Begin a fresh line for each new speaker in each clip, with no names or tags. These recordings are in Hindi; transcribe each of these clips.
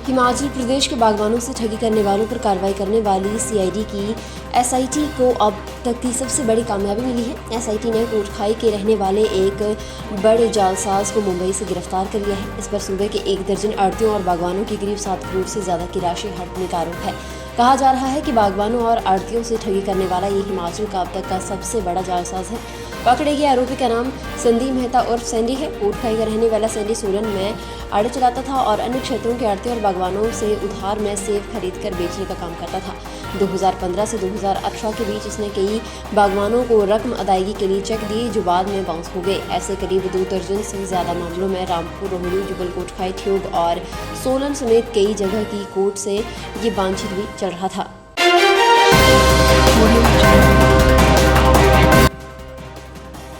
हिमाचल प्रदेश के बागवानों से ठगी करने वालों पर कार्रवाई करने वाली सीआईडी की एसआईटी को अब तक की सबसे बड़ी कामयाबी मिली है। एसआईटी ने कोटखाई के रहने वाले एक बड़े जालसाज को मुंबई से गिरफ्तार कर लिया है। इस पर सूबे के 1 दर्जन आड़तियों और बागवानों की करीब 7 करोड़ से ज़्यादा की राशि हड़पने का आरोप है। कहा जा रहा है कि बागवानों और आड़तियों से ठगी करने वाला ये हिमाचल का अब तक का सबसे बड़ा जालसाज है। पकड़े गए आरोपी का नाम संदीप मेहता उर्फ सैंडी है। कोटखाई का रहने वाला सैंडी सोलन में आड़े चलाता था और अन्य क्षेत्रों के आड़तियों और बागवानों से उधार में सेब खरीद कर बेचने का काम करता था। 2015 से 2018 के बीच इसने कई बागवानों को रकम अदायगी के लिए चेक दिए जो बाद में बाउंस हो गए। ऐसे करीब 2 दर्जन से ज़्यादा मामलों में रामपुर, रोहडू, जुबल कोटखाई, ठियोग और सोलन समेत कई जगह की कोर्ट से ये बातचीत भी चल रहा था।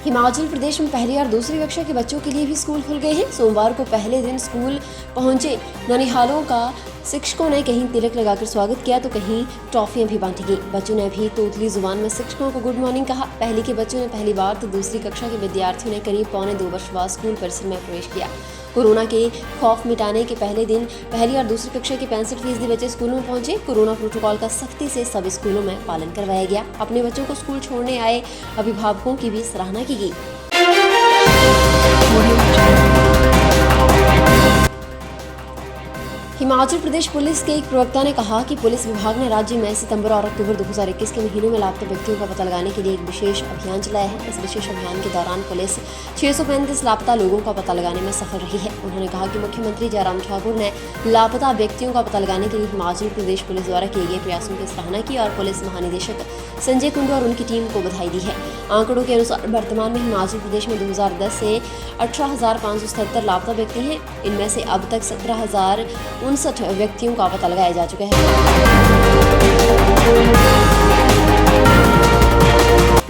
हिमाचल प्रदेश में पहली और दूसरी कक्षा के बच्चों के लिए भी स्कूल खुल गए हैं। सोमवार को पहले दिन स्कूल पहुंचे ननिहालों का शिक्षकों ने कहीं तिलक लगाकर स्वागत किया तो कहीं टॉफियां भी बांटी गई। बच्चों ने भी तोतली जुबान में शिक्षकों को गुड मॉर्निंग कहा। पहली के बच्चों ने पहली बार तो दूसरी कक्षा के विद्यार्थियों ने करीब 2.25 वर्ष बाद स्कूल परिसर में प्रवेश किया। कोरोना के खौफ मिटाने के पहले दिन पहली और दूसरी कक्षा के 65% बच्चे स्कूलों में पहुंचे। कोरोना प्रोटोकॉल का सख्ती से सभी स्कूलों में पालन करवाया गया। अपने बच्चों को स्कूल छोड़ने आए अभिभावकों की भी सराहना की गई। हिमाचल प्रदेश पुलिस के एक प्रवक्ता ने कहा कि पुलिस विभाग ने राज्य में सितंबर और अक्टूबर 2021 के महीनों में लापता व्यक्तियों का पता लगाने के लिए एक विशेष अभियान चलाया है। इस विशेष अभियान के दौरान पुलिस 635 लापता लोगों का पता लगाने में सफल रही है। उन्होंने कहा कि मुख्यमंत्री जयराम ठाकुर ने लापता व्यक्तियों का पता लगाने के लिए हिमाचल प्रदेश पुलिस द्वारा किए गए प्रयासों की सराहना की और पुलिस महानिदेशक संजय कुंडू और उनकी टीम को बधाई दी है। आंकड़ों के अनुसार वर्तमान में हिमाचल प्रदेश में 2010 से 18,577 लापता व्यक्ति हैं। इनमें से अब तक 17,059 व्यक्तियों का पता लगाया जा चुका है।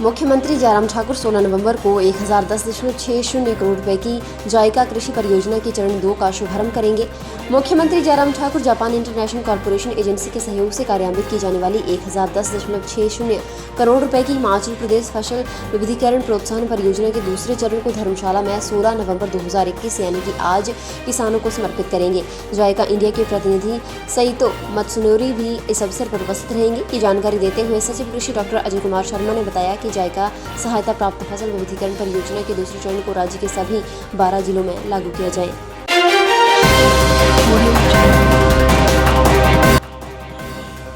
मुख्यमंत्री जयराम ठाकुर 16 नवंबर को 1010.60 करोड़ रुपए की जायका कृषि परियोजना के चरण 2 का शुभारंभ करेंगे। मुख्यमंत्री Jairam Thakur Japan international corporation agency के सहयोग से कार्यान्वित की जाने वाली 1010.60 करोड़ रुपए की हिमाचल प्रदेश फसल विविधीकरण प्रोत्साहन परियोजना के दूसरे चरण को धर्मशाला में 16 नवंबर 2021 यानी कि आज किसानों को समर्पित करेंगे। जायका इंडिया के प्रतिनिधि सईतो मत्सुनोरी भी इस अवसर पर उपस्थित रहेंगे। ये जानकारी देते हुए सचिव कृषि डॉक्टर अजय कुमार शर्मा ने बताया कि जायका सहायता प्राप्त फसल विविधीकरण परियोजना के दूसरे चरण को राज्य के सभी 12 जिलों में लागू किया जाए।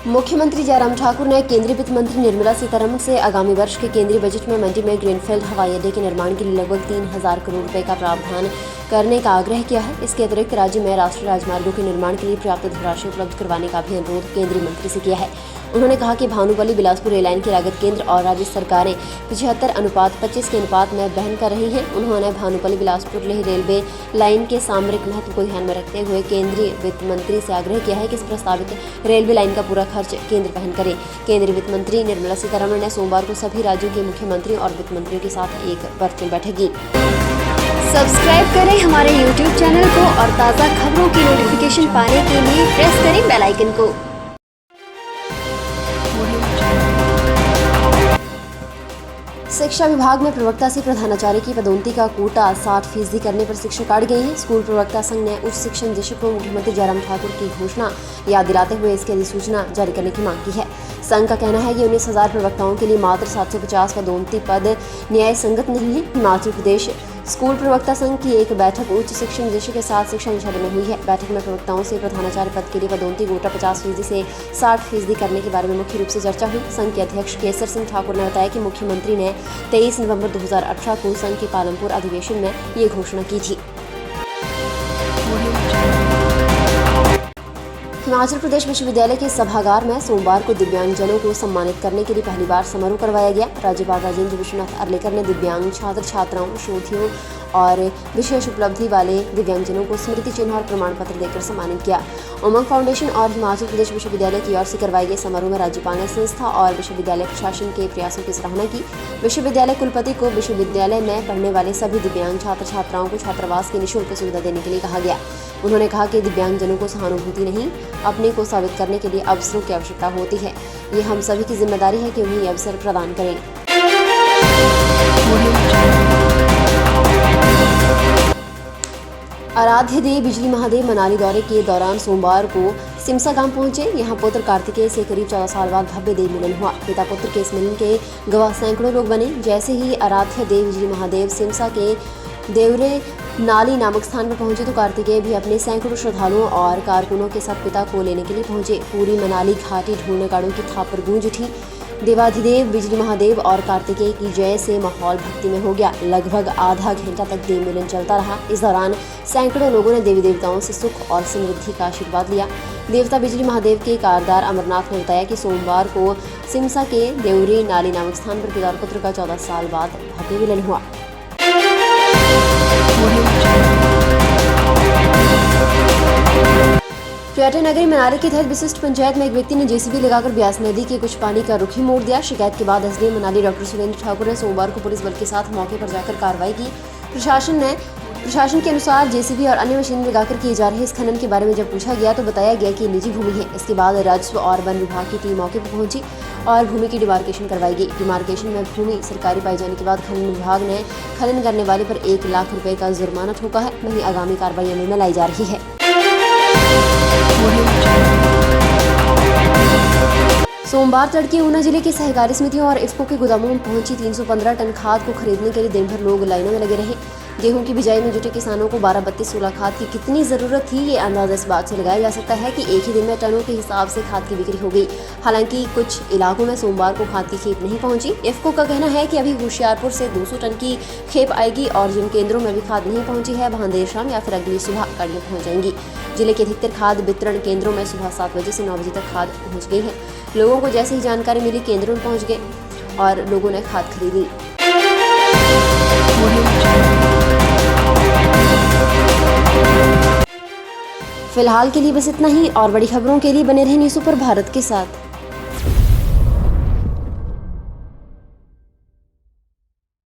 मुख्यमंत्री जयराम ठाकुर ने केंद्रीय वित्त मंत्री निर्मला सीतारमण से आगामी वर्ष के केंद्रीय बजट में मंडी में ग्रीनफील्ड हवाई अड्डे के निर्माण के लिए लगभग 3,000 करोड़ रुपए का प्रावधान करने का आग्रह किया है। इसके अतिरिक्त राज्य में राष्ट्रीय राजमार्गों के निर्माण के लिए पर्याप्त धनराशि उपलब्ध करवाने का भी अनुरोध केंद्रीय मंत्री से किया है। उन्होंने कहा कि भानुपल्ली बिलासपुर रेल लाइन की लागत केंद्र और राज्य सरकारें 75:25 के अनुपात में वहन कर रही हैं। उन्होंने भानुपल्ली बिलासपुर लेह रेलवे लाइन के सामरिक महत्व को ध्यान में रखते हुए केंद्रीय वित्त मंत्री से आग्रह किया है कि इस प्रस्तावित रेलवे लाइन का पूरा खर्च केंद्र वहन करे। केंद्रीय वित्त मंत्री निर्मला सीतारमण ने सोमवार को सभी राज्यों के मुख्यमंत्रियों और वित्त मंत्रियों के साथ एक वर्चुअल बैठक की। सब्सक्राइब करें हमारे YouTube चैनल को और ताज़ा खबरों की नोटिफिकेशन पाने के लिए प्रेस करें बेल आइकन को। शिक्षा विभाग में प्रवक्ता से प्रधानाचार्य की पदोन्नति का कोटा 60% करने पर शिक्षक अड़ गए हैं। स्कूल प्रवक्ता संघ ने उच्च शिक्षा निदेशक को मुख्यमंत्री जयराम ठाकुर की घोषणा याद दिलाते हुए इसकी अधिसूचना जारी करने की मांग की है। संघ का कहना है कि 19,000 प्रवक्ताओं के लिए मात्र 750 पदोन्नति पद न्याय संगत नहीं है। हिमाचल प्रदेश स्कूल प्रवक्ता संघ की एक बैठक उच्च शिक्षा निदेशक के साथ शिक्षा निदेशालय में हुई है। बैठक में प्रवक्ताओं से प्रधानाचार्य पद के लिए पदोन्नति कोटा 50% से 60% करने के बारे में मुख्य रूप से चर्चा हुई। संघ के अध्यक्ष केसर सिंह ठाकुर ने बताया कि मुख्यमंत्री ने 23 नवंबर 2018 को संघ के पालमपुर अधिवेशन में ये घोषणा की थी। हिमाचल प्रदेश विश्वविद्यालय के सभागार में सोमवार को दिव्यांगजनों को सम्मानित करने के लिए पहली बार समारोह करवाया गया। राज्यपाल राजेंद्र विश्वनाथ अर्लेकर ने दिव्यांग छात्र छात्राओं, शोधियों और विशेष उपलब्धि वाले दिव्यांगजनों को स्मृति चिन्ह और प्रमाण पत्र देकर सम्मानित किया। उमंग फाउंडेशन और हिमाचल प्रदेश विश्वविद्यालय की ओर से करवाए गए समारोह में राज्यपाल ने संस्था और विश्वविद्यालय प्रशासन के प्रयासों की सराहना की। विश्वविद्यालय कुलपति को विश्वविद्यालय में पढ़ने वाले सभी दिव्यांग छात्र छात्राओं को छात्रावास की निःशुल्क सुविधा देने के लिए कहा गया। उन्होंने कहा कि दिव्यांगजनों को सहानुभूति नहीं, अपने को साबित करने के लिए अवसरों की आवश्यकता होती है। ये हम सभी की जिम्मेदारी है कि उन्हें ये अवसर प्रदान करें। आराध्य देव बिजली महादेव मनाली दौरे के दौरान सोमवार को सिमसा गांव पहुंचे। यहां पुत्र कार्तिकेय से करीब 14 साल बाद भव्य देव मिलन हुआ। पिता पुत्र के इस मिलन के गवाह सैकड़ों लोग बने। जैसे ही आराध्य देव बिजली महादेव सिमसा के देवरे नाली नामक स्थान पर पहुंचे तो कार्तिकेय भी अपने सैकड़ों श्रद्धालुओं और कारकुनों के साथ पिता को लेने के लिए पहुंचे। पूरी मनाली घाटी ढोल नगाड़ों की थाप पर गूंज उठी। देवाधिदेव बिजली महादेव और कार्तिकेय की जय से माहौल भक्ति में हो गया। लगभग आधा घंटा तक देव मिलन चलता रहा। इस दौरान सैकड़ों लोगों ने देवी देवताओं से सुख और समृद्धि का आशीर्वाद लिया। देवता बिजली महादेव के कारदार अमरनाथ ने बताया कि सोमवार को सिमसा के देवरी नाली नामक स्थान पर पिता और पुत्र का 14 साल बाद भव्य मिलन हुआ। पर्यटन नगरी मनाली के तहत विशिष्ट पंचायत में एक व्यक्ति ने जेसीबी लगाकर ब्यास नदी के कुछ पानी का रुख ही मोड़ दिया। शिकायत के बाद एसडीएम मनाली डॉक्टर सुरेंद्र ठाकुर ने सोमवार को पुलिस बल के साथ मौके पर जाकर कार्रवाई की। प्रशासन के अनुसार जेसीबी और अन्य मशीन लगाकर किए जा रहे इस खनन के बारे में जब पूछा गया तो बताया गया कि निजी भूमि है। इसके बाद राजस्व और वन विभाग की टीम मौके पर पहुंची और भूमि की डिमार्केशन करवाई गई। डिमार्केशन में भूमि सरकारी पाए जाने के बाद खनन विभाग ने खनन करने वाले पर 1 लाख रुपए का जुर्माना ठोका है। वहीं आगामी कार्रवाई अमल में लाई जा रही है। सोमवार तड़के ऊना जिले के सहकारी समितियों और इफ्को के गोदामों में पहुंची 315 टन खाद को खरीदने के लिए दिन भर लोग लाइनों में लगे रहे। गेहूं की बिजाई में जुटे किसानों को 12-32-16 खाद की कितनी जरूरत थी, ये अंदाजा इस बात से लगाया जा सकता है कि एक ही दिन में टनों के हिसाब से खाद की बिक्री हो गई। हालांकि कुछ इलाकों में सोमवार को खाद की खेप नहीं पहुंची। इफ्को का कहना है कि अभी होशियारपुर से 200 टन की खेप आएगी और जिन केंद्रों में अभी खाद नहीं पहुंची है वहां देर शाम या फिर अगली सुबह गाड़ियां पहुंच जाएंगी। जिले के अधिकतर खाद वितरण केंद्रों में सुबह 7 बजे से 9 बजे तक खाद पहुंच गई है। लोगों को जैसे ही जानकारी मिली केंद्रों में पहुंच गए और लोगों ने खाद खरीदी। फिलहाल के लिए बस इतना ही और बड़ी खबरों के लिए बने रहें न्यूज़ सुपर भारत के साथ।